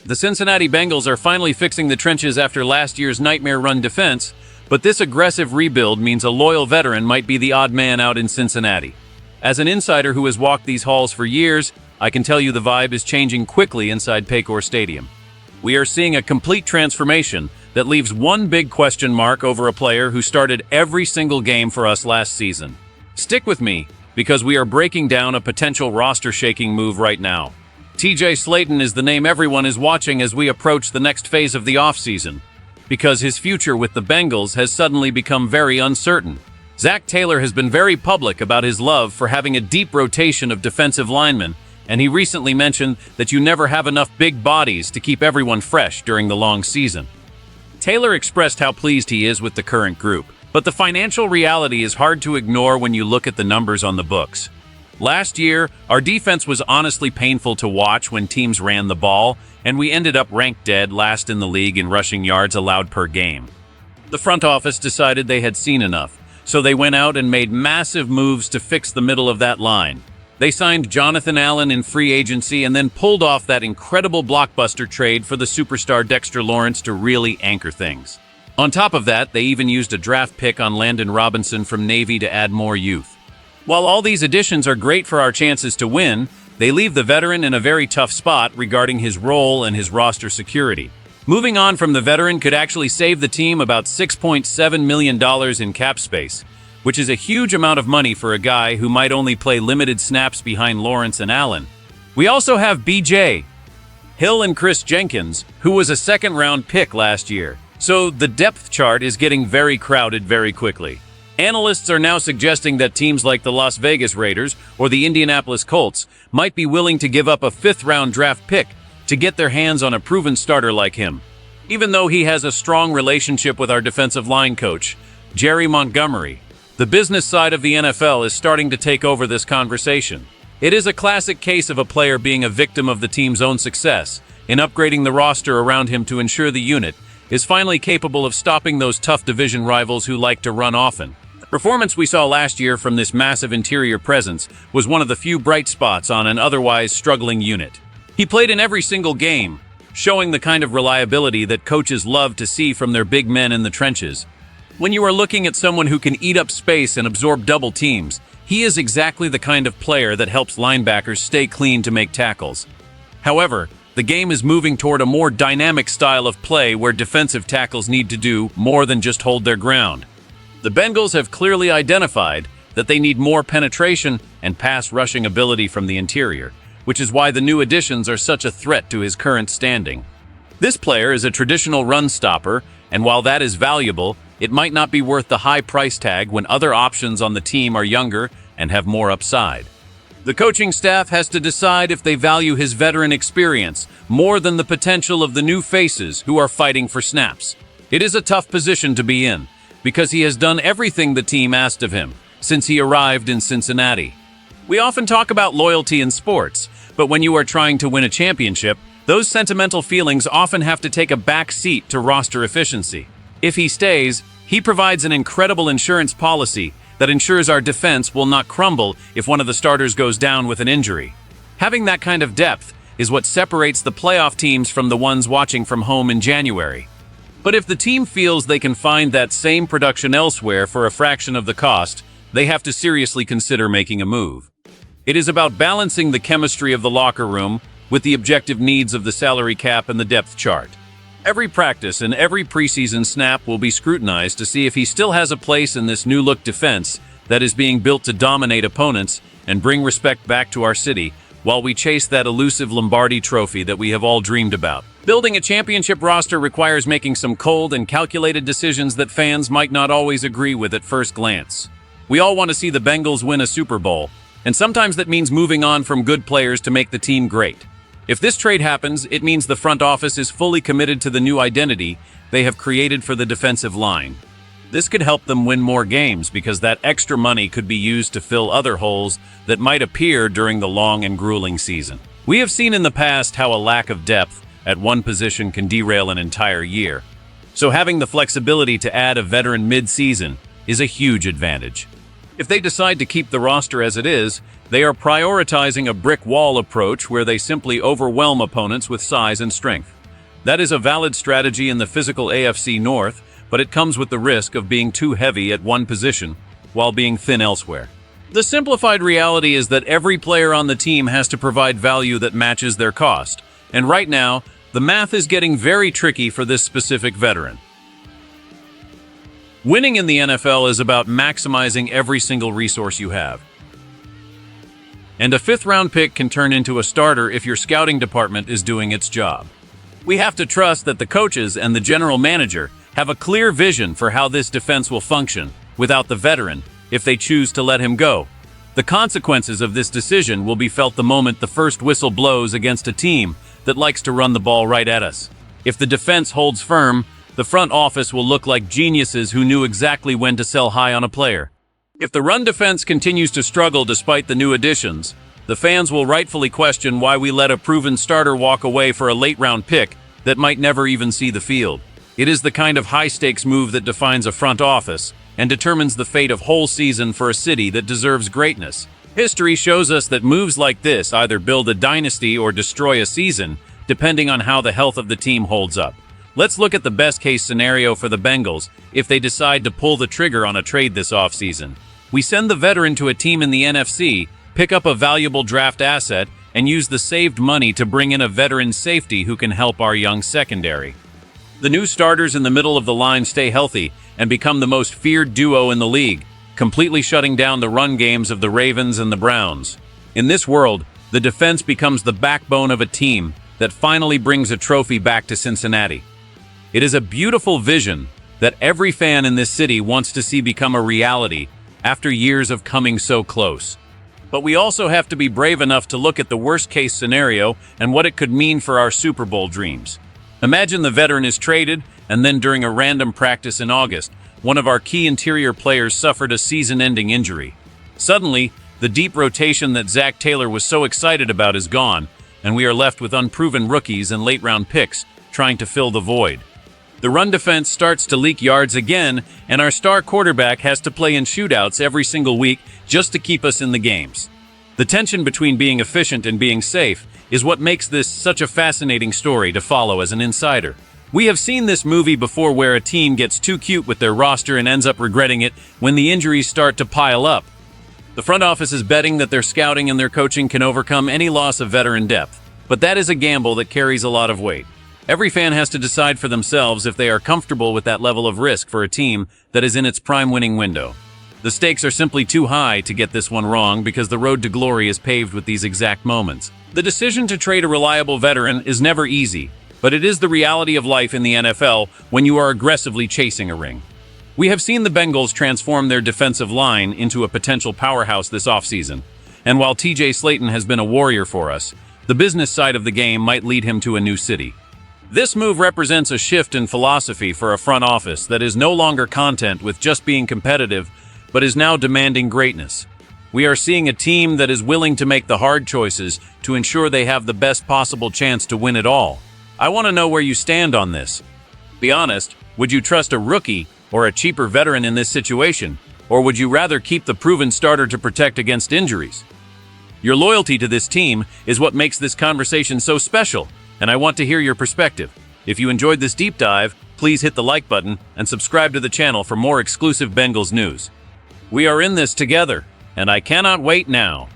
The Cincinnati Bengals are finally fixing the trenches after last year's nightmare run defense, but this aggressive rebuild means a loyal veteran might be the odd man out in Cincinnati. As an insider who has walked these halls for years, I can tell you the vibe is changing quickly inside Paycor Stadium. We are seeing a complete transformation that leaves one big question mark over a player who started every single game for us last season. Stick with me, because we are breaking down a potential roster-shaking move right now. TJ Slaton is the name everyone is watching as we approach the next phase of the offseason, because his future with the Bengals has suddenly become very uncertain. Zach Taylor has been very public about his love for having a deep rotation of defensive linemen, and he recently mentioned that you never have enough big bodies to keep everyone fresh during the long season. Taylor expressed how pleased he is with the current group, but the financial reality is hard to ignore when you look at the numbers on the books. Last year, our defense was honestly painful to watch when teams ran the ball, and we ended up ranked dead last in the league in rushing yards allowed per game. The front office decided they had seen enough, so they went out and made massive moves to fix the middle of that line. They signed Jonathan Allen in free agency and then pulled off that incredible blockbuster trade for the superstar Dexter Lawrence to really anchor things. On top of that, they even used a draft pick on Landon Robinson from Navy to add more youth. While all these additions are great for our chances to win, they leave the veteran in a very tough spot regarding his role and his roster security. Moving on from the veteran could actually save the team about $6.7 million in cap space, which is a huge amount of money for a guy who might only play limited snaps behind Lawrence and Allen. We also have B.J. Hill and Chris Jenkins, who was a second-round pick last year. So the depth chart is getting very crowded very quickly. Analysts are now suggesting that teams like the Las Vegas Raiders or the Indianapolis Colts might be willing to give up a fifth-round draft pick to get their hands on a proven starter like him. Even though he has a strong relationship with our defensive line coach, Jerry Montgomery, the business side of the NFL is starting to take over this conversation. It is a classic case of a player being a victim of the team's own success in upgrading the roster around him to ensure the unit is finally capable of stopping those tough division rivals who like to run often. The performance we saw last year from this massive interior presence was one of the few bright spots on an otherwise struggling unit. He played in every single game, showing the kind of reliability that coaches love to see from their big men in the trenches. When you are looking at someone who can eat up space and absorb double teams, he is exactly the kind of player that helps linebackers stay clean to make tackles. However, the game is moving toward a more dynamic style of play where defensive tackles need to do more than just hold their ground. The Bengals have clearly identified that they need more penetration and pass rushing ability from the interior, which is why the new additions are such a threat to his current standing. This player is a traditional run stopper, and while that is valuable, it might not be worth the high price tag when other options on the team are younger and have more upside. The coaching staff has to decide if they value his veteran experience more than the potential of the new faces who are fighting for snaps. It is a tough position to be in, because he has done everything the team asked of him since he arrived in Cincinnati. We often talk about loyalty in sports, but when you are trying to win a championship, those sentimental feelings often have to take a back seat to roster efficiency. If he stays, he provides an incredible insurance policy that ensures our defense will not crumble if one of the starters goes down with an injury. Having that kind of depth is what separates the playoff teams from the ones watching from home in January. But if the team feels they can find that same production elsewhere for a fraction of the cost, they have to seriously consider making a move. It is about balancing the chemistry of the locker room with the objective needs of the salary cap and the depth chart. Every practice and every preseason snap will be scrutinized to see if he still has a place in this new-look defense that is being built to dominate opponents and bring respect back to our city while we chase that elusive Lombardi trophy that we have all dreamed about. Building a championship roster requires making some cold and calculated decisions that fans might not always agree with at first glance. We all want to see the Bengals win a Super Bowl, and sometimes that means moving on from good players to make the team great. If this trade happens, it means the front office is fully committed to the new identity they have created for the defensive line. This could help them win more games because that extra money could be used to fill other holes that might appear during the long and grueling season. We have seen in the past how a lack of depth at one position can derail an entire year. So having the flexibility to add a veteran mid-season is a huge advantage. If they decide to keep the roster as it is, they are prioritizing a brick wall approach where they simply overwhelm opponents with size and strength. That is a valid strategy in the physical AFC North, but it comes with the risk of being too heavy at one position while being thin elsewhere. The simplified reality is that every player on the team has to provide value that matches their cost, and right now, the math is getting very tricky for this specific veteran. Winning in the NFL is about maximizing every single resource you have. And a fifth-round pick can turn into a starter if your scouting department is doing its job. We have to trust that the coaches and the general manager have a clear vision for how this defense will function without the veteran if they choose to let him go. The consequences of this decision will be felt the moment the first whistle blows against a team that likes to run the ball right at us. If the defense holds firm, the front office will look like geniuses who knew exactly when to sell high on a player. If the run defense continues to struggle despite the new additions, the fans will rightfully question why we let a proven starter walk away for a late-round pick that might never even see the field. It is the kind of high-stakes move that defines a front office and determines the fate of whole season for a city that deserves greatness. History shows us that moves like this either build a dynasty or destroy a season, depending on how the health of the team holds up. Let's look at the best-case scenario for the Bengals if they decide to pull the trigger on a trade this offseason. We send the veteran to a team in the NFC, pick up a valuable draft asset, and use the saved money to bring in a veteran safety who can help our young secondary. The new starters in the middle of the line stay healthy and become the most feared duo in the league, completely shutting down the run games of the Ravens and the Browns. In this world, the defense becomes the backbone of a team that finally brings a trophy back to Cincinnati. It is a beautiful vision that every fan in this city wants to see become a reality after years of coming so close. But we also have to be brave enough to look at the worst-case scenario and what it could mean for our Super Bowl dreams. Imagine the veteran is traded, and then during a random practice in August, one of our key interior players suffered a season-ending injury. Suddenly, the deep rotation that Zach Taylor was so excited about is gone, and we are left with unproven rookies and late-round picks trying to fill the void. The run defense starts to leak yards again, and our star quarterback has to play in shootouts every single week just to keep us in the games. The tension between being efficient and being safe is what makes this such a fascinating story to follow as an insider. We have seen this movie before where a team gets too cute with their roster and ends up regretting it when the injuries start to pile up. The front office is betting that their scouting and their coaching can overcome any loss of veteran depth, but that is a gamble that carries a lot of weight. Every fan has to decide for themselves if they are comfortable with that level of risk for a team that is in its prime winning window. The stakes are simply too high to get this one wrong because the road to glory is paved with these exact moments. The decision to trade a reliable veteran is never easy, but it is the reality of life in the NFL when you are aggressively chasing a ring. We have seen the Bengals transform their defensive line into a potential powerhouse this offseason, and while TJ Slayton has been a warrior for us, the business side of the game might lead him to a new city. This move represents a shift in philosophy for a front office that is no longer content with just being competitive, but is now demanding greatness. We are seeing a team that is willing to make the hard choices to ensure they have the best possible chance to win it all. I want to know where you stand on this. Be honest, would you trust a rookie or a cheaper veteran in this situation, or would you rather keep the proven starter to protect against injuries? Your loyalty to this team is what makes this conversation so special, and I want to hear your perspective. If you enjoyed this deep dive, please hit the like button and subscribe to the channel for more exclusive Bengals news. We are in this together, and I cannot wait now.